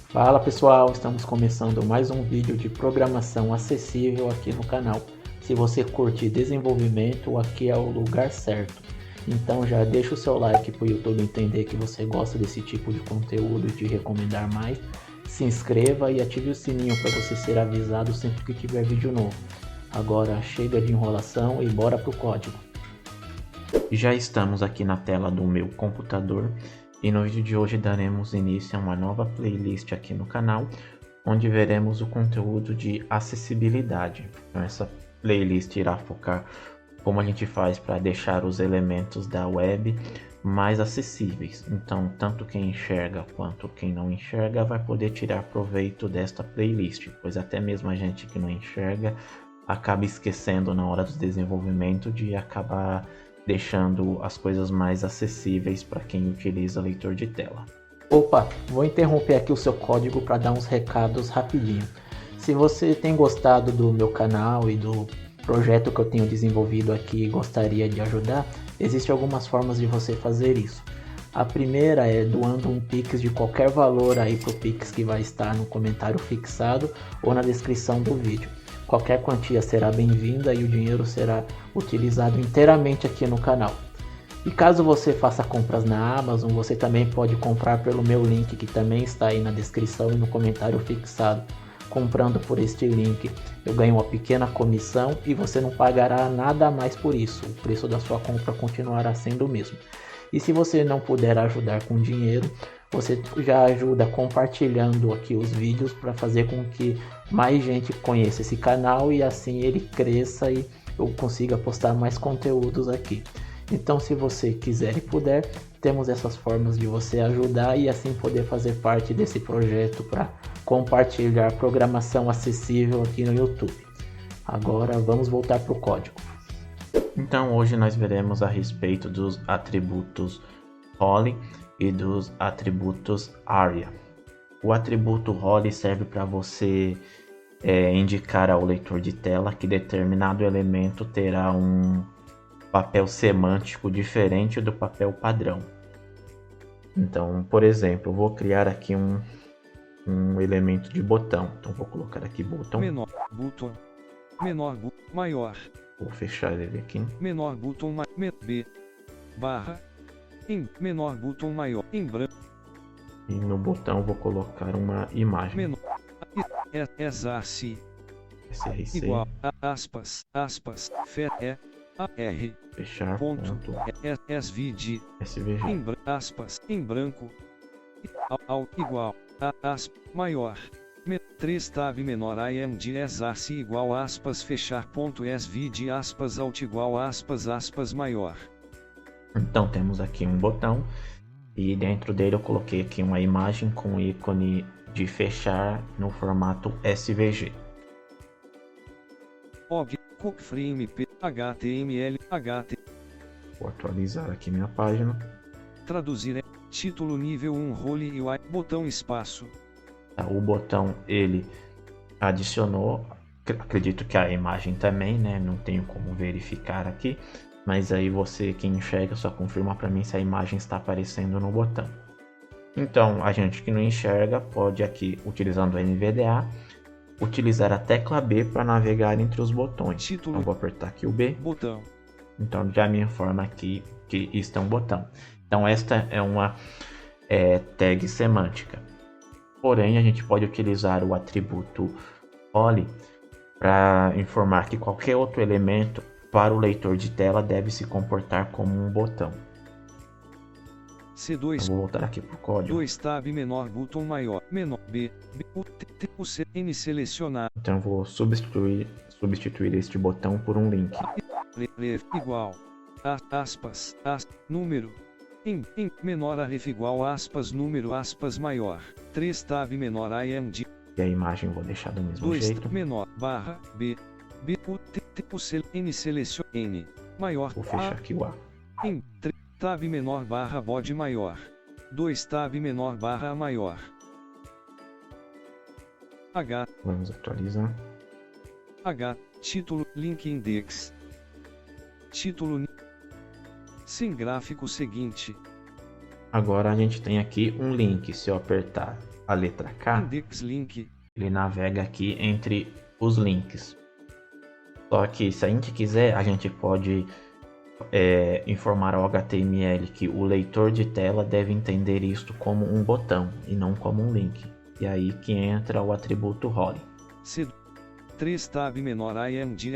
Fala pessoal, estamos começando mais um vídeo de programação acessível aqui no canal. Se você curte desenvolvimento, aqui é o lugar certo. Então já deixa o seu like para o YouTube entender que você gosta desse tipo de conteúdo e te recomendar mais. Se inscreva e ative o sininho para você ser avisado sempre que tiver vídeo novo. Agora chega de enrolação e bora pro código. Já estamos aqui na tela do meu computador. E no vídeo de hoje daremos início a uma nova playlist aqui no canal, onde veremos o conteúdo de acessibilidade. Então essa playlist irá focar como a gente faz para deixar os elementos da web mais acessíveis. Então tanto quem enxerga quanto quem não enxerga vai poder tirar proveito desta playlist, pois até mesmo a gente que não enxerga acaba esquecendo na hora do desenvolvimento de acabar deixando as coisas mais acessíveis para quem utiliza leitor de tela. Opa, vou interromper aqui o seu código para dar uns recados rapidinho. Se você tem gostado do meu canal e do projeto que eu tenho desenvolvido aqui e gostaria de ajudar, existem algumas formas de você fazer isso. A primeira é doando um Pix de qualquer valor aí pro Pix que vai estar no comentário fixado ou na descrição do vídeo. Qualquer quantia será bem-vinda e o dinheiro será utilizado inteiramente aqui no canal. E caso você faça compras na Amazon, você também pode comprar pelo meu link que também está aí na descrição e no comentário fixado. Comprando por este link, eu ganho uma pequena comissão e você não pagará nada a mais por isso. O preço da sua compra continuará sendo o mesmo. E se você não puder ajudar com dinheiro, você já ajuda compartilhando aqui os vídeos para fazer com que mais gente conheça esse canal e assim ele cresça e eu consiga postar mais conteúdos aqui. Então, se você quiser e puder, temos essas formas de você ajudar e assim poder fazer parte desse projeto para compartilhar programação acessível aqui no YouTube. Agora vamos voltar para o código. Então hoje nós veremos a respeito dos atributos Holly e dos atributos Aria. O atributo Holly serve para você indicar ao leitor de tela que determinado elemento terá um papel semântico diferente do papel padrão. Então, por exemplo, eu vou criar aqui um elemento de botão. Então vou colocar aqui botão. Menor, botão. Menor, maior. Vou fechar ele aqui. Menor, botão, B, barra. Em menor, botão maior, em branco. E no botão vou colocar uma imagem. Menor, SRC. Igual a aspas, FE, fechar, ponto, SVG, aspas, em branco, igual a aspas, maior, 3 tab menor IMD SRC igual aspas, fechar, ponto, SVG, aspas, alt igual aspas, maior. Então temos aqui um botão e dentro dele eu coloquei aqui uma imagem com ícone de fechar no formato SVG. OG, Cookframe, HTML, Vou atualizar aqui minha página. Traduzir título nível 1 role UI, botão espaço. O botão ele adicionou, acredito que a imagem também, né? Não tenho como verificar aqui. Mas aí você, quem enxerga, só confirma para mim se a imagem está aparecendo no botão. Então, a gente que não enxerga pode aqui, utilizando o NVDA, utilizar a tecla B para navegar entre os botões. Título. Então, vou apertar aqui o B. Botão. Então, já me informa aqui que está um botão. Então, esta é uma tag semântica. Porém, a gente pode utilizar o atributo Holly para informar que qualquer outro elemento para o leitor de tela deve se comportar como um botão. C2. Eu vou voltar aqui para o código. 2 tab menor botão maior menor B o C N selecionar. Então eu vou substituir este botão por um link. Igual aspas número em menor a ref igual aspas número aspas maior 3 tab menor IMD. E a imagem eu vou deixar do mesmo 2 jeito. menor barra B o C N seleciona N maior. Vou fechar aqui o A. Em tab menor barra bode maior 2 tab menor barra maior. H. Vamos atualizar. H. Título, link index. Título. Sem gráfico seguinte. Agora a gente tem aqui um link. Se eu apertar a letra K, Index link. Ele navega aqui entre os links. Só que se a gente quiser, a gente pode informar ao HTML que o leitor de tela deve entender isto como um botão e não como um link. E aí que entra o atributo role. C 3 tab menor imd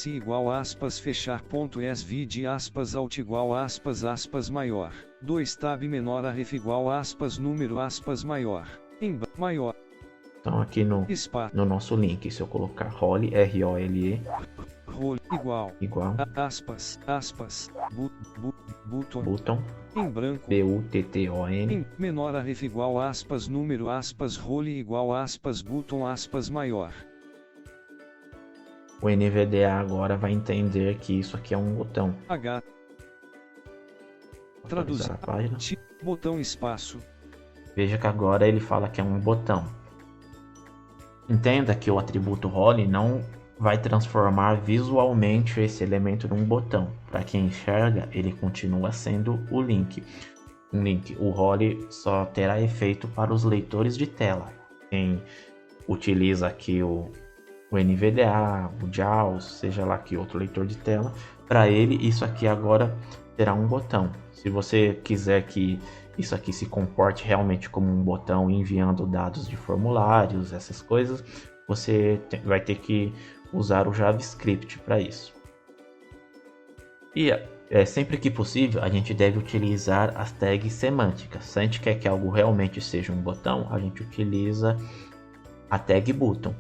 igual aspas fechar ponto svd aspas alt igual aspas maior. 2 tab menor arref igual aspas número aspas maior. Maior. Então aqui no nosso link, se eu colocar role, R-O-L-E, role igual aspas button em branco, B-U-T-T-O-N, menor arref igual aspas número aspas role igual aspas button aspas maior. O NVDA agora vai entender que isso aqui é um botão. Traduzir a página. Botão espaço. Veja que agora ele fala que é um botão. Entenda que o atributo role não vai transformar visualmente esse elemento num botão. Para quem enxerga, ele continua sendo o link. O role só terá efeito para os leitores de tela. Quem utiliza aqui o NVDA, o JAWS, seja lá que outro leitor de tela, para ele isso aqui agora terá um botão. Se você quiser que isso aqui se comporte realmente como um botão enviando dados de formulários, essas coisas, você vai ter que usar o JavaScript para isso. E sempre que possível, a gente deve utilizar as tags semânticas. Se a gente quer que algo realmente seja um botão, a gente utiliza a tag button.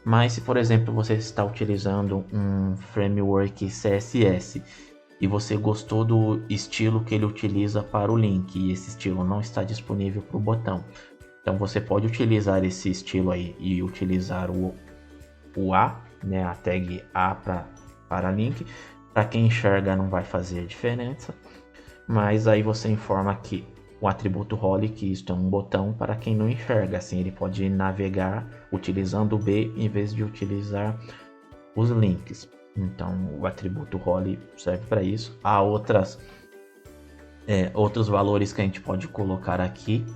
Mas se, por exemplo, você está utilizando um framework CSS e você gostou do estilo que ele utiliza para o link e esse estilo não está disponível para o botão, então você pode utilizar esse estilo aí e utilizar o A, né, a tag A para link. Para quem enxerga não vai fazer diferença, mas aí você informa que o atributo role que isto é um botão para quem não enxerga, assim ele pode navegar utilizando o B em vez de utilizar os links. Então o atributo role serve para isso. Há outros valores que a gente pode colocar aqui,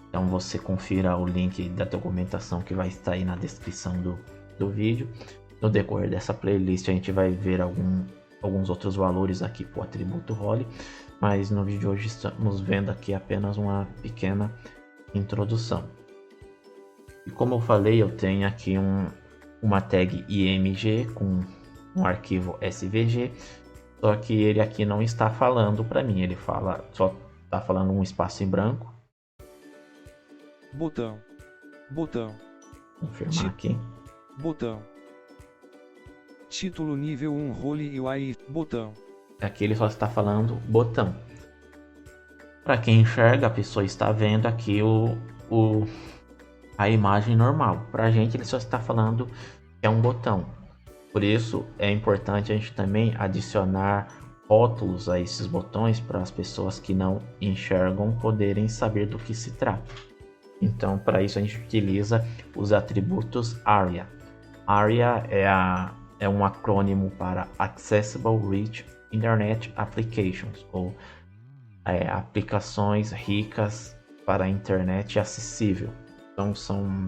então você confira o link da documentação que vai estar aí na descrição do vídeo. No decorrer dessa playlist a gente vai ver alguns outros valores aqui para o atributo role, mas no vídeo de hoje estamos vendo aqui apenas uma pequena introdução. E como eu falei, eu tenho aqui uma tag img com um arquivo svg, só que ele aqui não está falando para mim, ele só está falando um espaço em branco. Botão. Confirmar aqui. Botão. Título nível 1 role UI botão. Aqui ele só está falando botão. Para quem enxerga, a pessoa está vendo aqui a imagem normal. Para a gente ele só está falando que é um botão. Por isso é importante a gente também adicionar rótulos a esses botões para as pessoas que não enxergam poderem saber do que se trata. Então para isso a gente utiliza os atributos ARIA. ARIA é um acrônimo para Accessible Rich Internet Applications, ou aplicações ricas para a internet acessível. Então são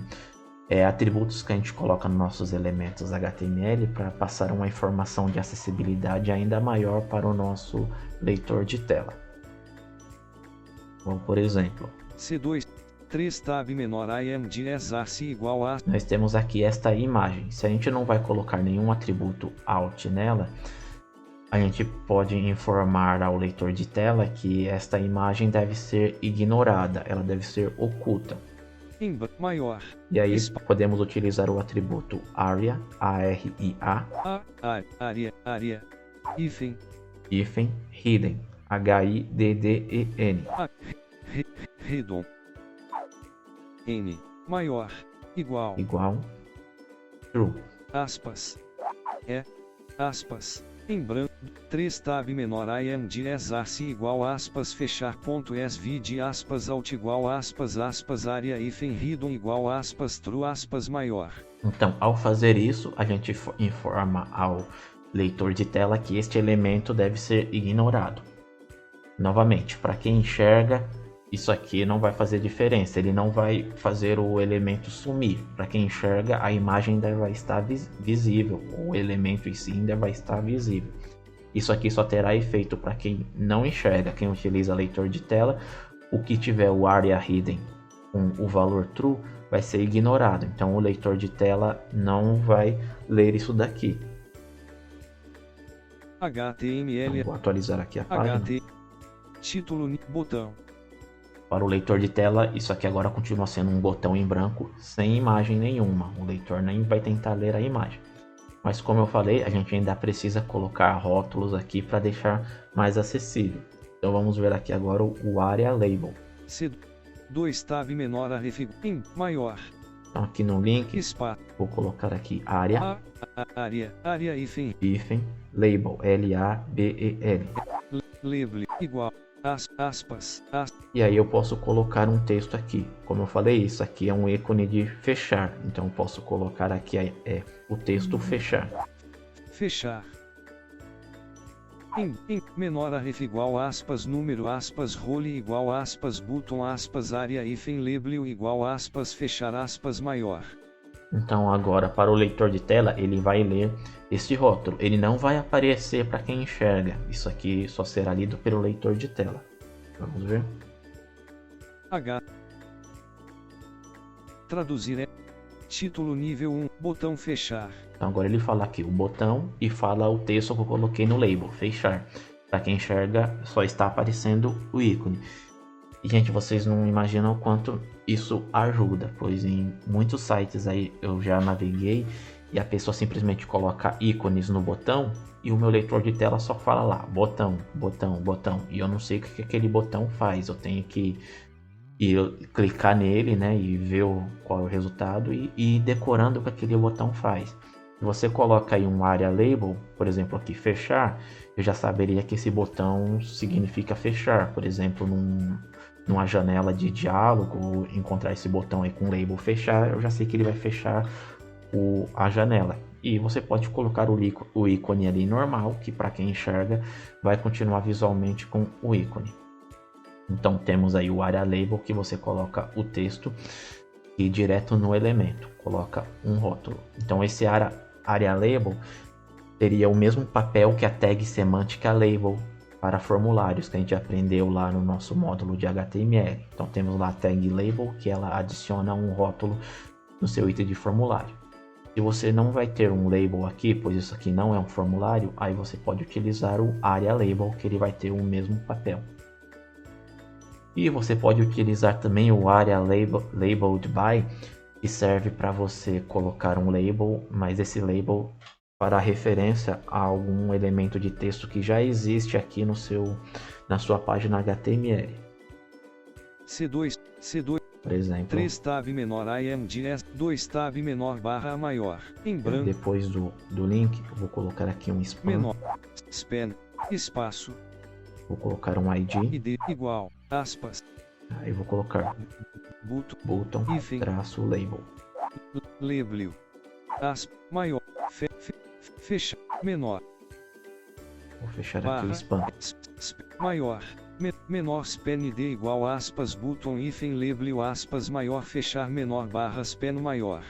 atributos que a gente coloca nos nossos elementos HTML para passar uma informação de acessibilidade ainda maior para o nosso leitor de tela. Bom, por exemplo, C2 3 tab menor imd igual a... Nós temos aqui esta imagem. Se a gente não vai colocar nenhum atributo alt nela, a gente pode informar ao leitor de tela que esta imagem deve ser ignorada, ela deve ser oculta. Maior. E aí podemos utilizar o atributo ARIA, A-R-I-A, ARIA, hidden, H-I-D-D-E-N. Hidden. N maior igual true. Aspas. Aspas. Em branco. 3 tab menor imd igual aspas fechar ponto svd aspas alt igual aspas área hidden igual aspas true aspas maior. Então, ao fazer isso, a gente informa ao leitor de tela que este elemento deve ser ignorado. Novamente, para quem enxerga, isso aqui não vai fazer diferença, ele não vai fazer o elemento sumir. Para quem enxerga, a imagem ainda vai estar visível, o elemento em si ainda vai estar visível. Isso aqui só terá efeito para quem não enxerga, quem utiliza leitor de tela. O que tiver o area hidden com o valor true vai ser ignorado, então o leitor de tela não vai ler isso daqui. HTML. Então, vou atualizar aqui a página. Título, botão. Para o leitor de tela, isso aqui agora continua sendo um botão em branco, sem imagem nenhuma. O leitor nem vai tentar ler a imagem. Mas como eu falei, a gente ainda precisa colocar rótulos aqui para deixar mais acessível. Então vamos ver aqui agora o Area Label. C2 tab menor a em maior. Então aqui no link, vou colocar aqui área hífen label, L-A-B-E-L. Label igual aspas. E aí eu posso colocar um texto aqui. Como eu falei, isso aqui é um ícone de fechar. Então eu posso colocar aqui o texto fechar. Em menor a ref igual aspas número aspas role igual aspas button aspas área hífen label igual aspas fechar aspas maior. Então agora para o leitor de tela ele vai ler este rótulo. Ele não vai aparecer para quem enxerga. Isso aqui só será lido pelo leitor de tela. Vamos ver. Traduzir título nível 1 botão fechar. Então agora ele fala aqui o botão e fala o texto que eu coloquei no label, fechar. Para quem enxerga só está aparecendo o ícone. E gente, vocês não imaginam o quanto isso ajuda, pois em muitos sites aí eu já naveguei e a pessoa simplesmente coloca ícones no botão e o meu leitor de tela só fala lá, botão, botão, botão. E eu não sei o que aquele botão faz, eu tenho que clicar nele, né, e ver qual é o resultado e ir decorando o que aquele botão faz. Se você coloca aí um area label, por exemplo aqui fechar, eu já saberia que esse botão significa fechar. Por exemplo, numa janela de diálogo, encontrar esse botão aí com label fechar, eu já sei que ele vai fechar a janela. E você pode colocar o ícone ali normal, que para quem enxerga vai continuar visualmente com o ícone. Então temos aí o area label, que você coloca o texto e direto no elemento coloca um rótulo. Então esse area label teria o mesmo papel que a tag semântica label para formulários que a gente aprendeu lá no nosso módulo de HTML. Então temos lá a tag label, que ela adiciona um rótulo no seu item de formulário. Se você não vai ter um label aqui, pois isso aqui não é um formulário, aí você pode utilizar o area label, que ele vai ter o mesmo papel. E você pode utilizar também o area labeled by, que serve para você colocar um label, mas esse label para referência a algum elemento de texto que já existe aqui na sua página HTML. C2, por exemplo, 3 tab menor IMDS, 2 tab menor barra maior, em branco. Depois do link, eu vou colocar aqui um span. Menor, span, espaço. Vou colocar um ID igual, aspas. Aí vou colocar button traço label. Label, aspas, maior, fecha, menor. Vou fechar aqui o span. Maior, menor span id igual aspas button hífen label aspas maior fechar menor barra span maior.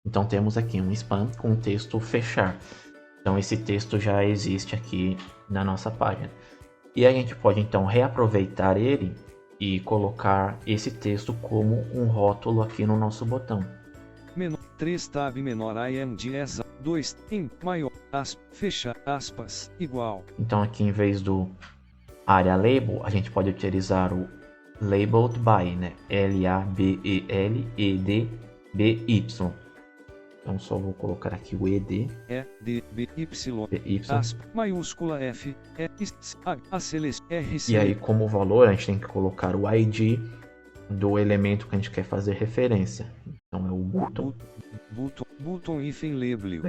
Então temos aqui um span com texto fechar. Então esse texto já existe aqui na nossa página. E a gente pode então reaproveitar ele e colocar esse texto como um rótulo aqui no nosso botão. 3 tab menor IMDS 2 em maior fecha aspas igual. Então aqui em vez do area label a gente pode utilizar o labeled by, né? L-A-B-E-L-E-D-B-Y. Então só vou colocar aqui o ED. E-D-B-Y. Aspa, maiúscula F, E, A, R, C. E aí como valor a gente tem que colocar o ID do elemento que a gente quer fazer referência. Então é o button. Button hífen label.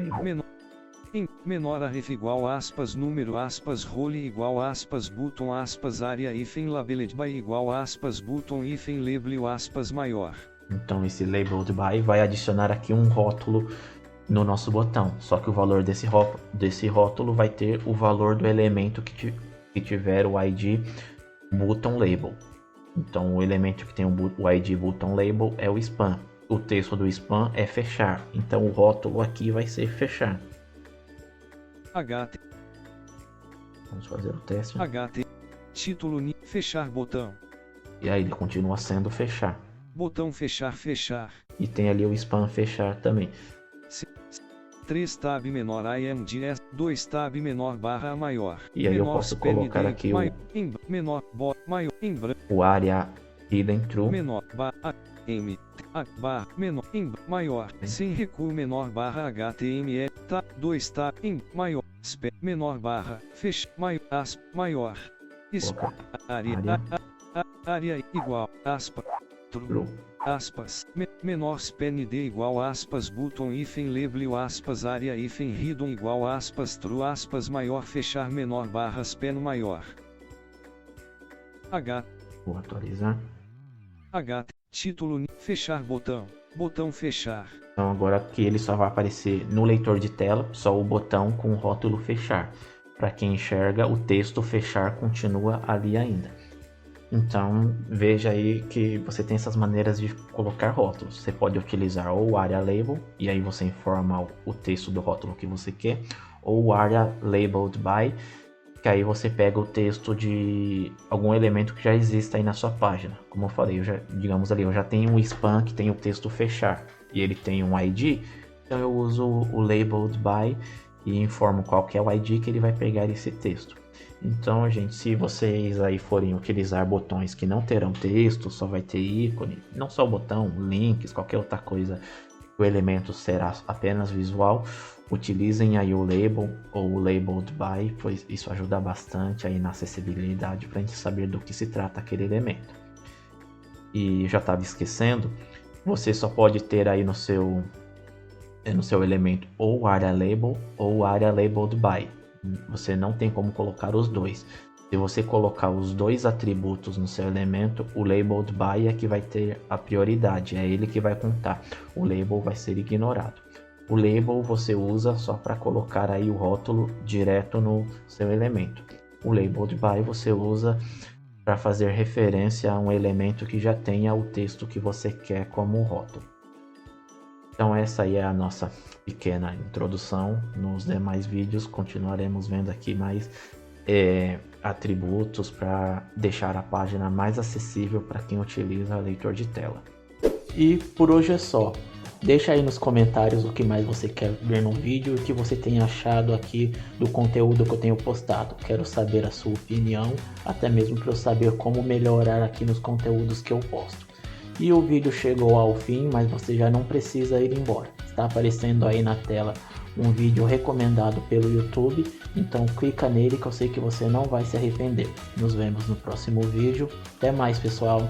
Menor a ref igual aspas número aspas role igual aspas button aspas área hífen labeled by igual aspas button hífen label aspas maior. Então esse labeled by vai adicionar aqui um rótulo no nosso botão. Só que o valor desse rótulo vai ter o valor do elemento que tiver o ID button label. Então o elemento que tem o ID button label é o span. O texto do span é fechar. Então o rótulo aqui vai ser fechar. HT. Vamos fazer o teste. HT. Título fechar botão. E aí ele continua sendo fechar. Botão fechar. E tem ali o span fechar também. 3 tab menor IMDS, 2 tab menor barra maior. E aí eu posso colocar aqui o menor maior em branco. O área hidden true. Menor barra M barra menor em maior. Sem recuo menor barra HTML. 2 tab em maior. Menor barra fecha maior. Área igual aspa true. Aspas, menor span d igual aspas button hífen label aspas área hífen hidden igual aspas true aspas maior fechar menor barra span maior. Vou atualizar. Título fechar botão fechar. Então agora aqui ele só vai aparecer no leitor de tela, só o botão com o rótulo fechar. Para quem enxerga, o texto fechar continua ali ainda. Então veja aí que você tem essas maneiras de colocar rótulos. Você pode utilizar ou o area label, e aí você informa o texto do rótulo que você quer, ou o area labeled by, que aí você pega o texto de algum elemento que já exista aí na sua página. Como eu falei, digamos ali, eu já tenho um span que tem o texto fechar e ele tem um ID, então eu uso o labeled by e informo qual que é o ID que ele vai pegar esse texto. Então, gente, se vocês aí forem utilizar botões que não terão texto, só vai ter ícone, não só o botão, links, qualquer outra coisa, o elemento será apenas visual, utilizem aí o label ou o labeled by, pois isso ajuda bastante aí na acessibilidade para a gente saber do que se trata aquele elemento. E já estava esquecendo, você só pode ter aí no seu elemento ou area label ou area labeled by. Você não tem como colocar os dois. Se você colocar os dois atributos no seu elemento, o labeled by é que vai ter a prioridade, é ele que vai contar. O label vai ser ignorado. O label você usa só para colocar aí o rótulo direto no seu elemento. O labeled by você usa para fazer referência a um elemento que já tenha o texto que você quer como rótulo. Então essa aí é a nossa pequena introdução. Nos demais vídeos continuaremos vendo aqui mais atributos para deixar a página mais acessível para quem utiliza leitor de tela. E por hoje é só. Deixa aí nos comentários o que mais você quer ver no vídeo e o que você tem achado aqui do conteúdo que eu tenho postado. Quero saber a sua opinião, até mesmo para eu saber como melhorar aqui nos conteúdos que eu posto. E o vídeo chegou ao fim, mas você já não precisa ir embora. Está aparecendo aí na tela um vídeo recomendado pelo YouTube, então clica nele que eu sei que você não vai se arrepender. Nos vemos no próximo vídeo. Até mais, pessoal!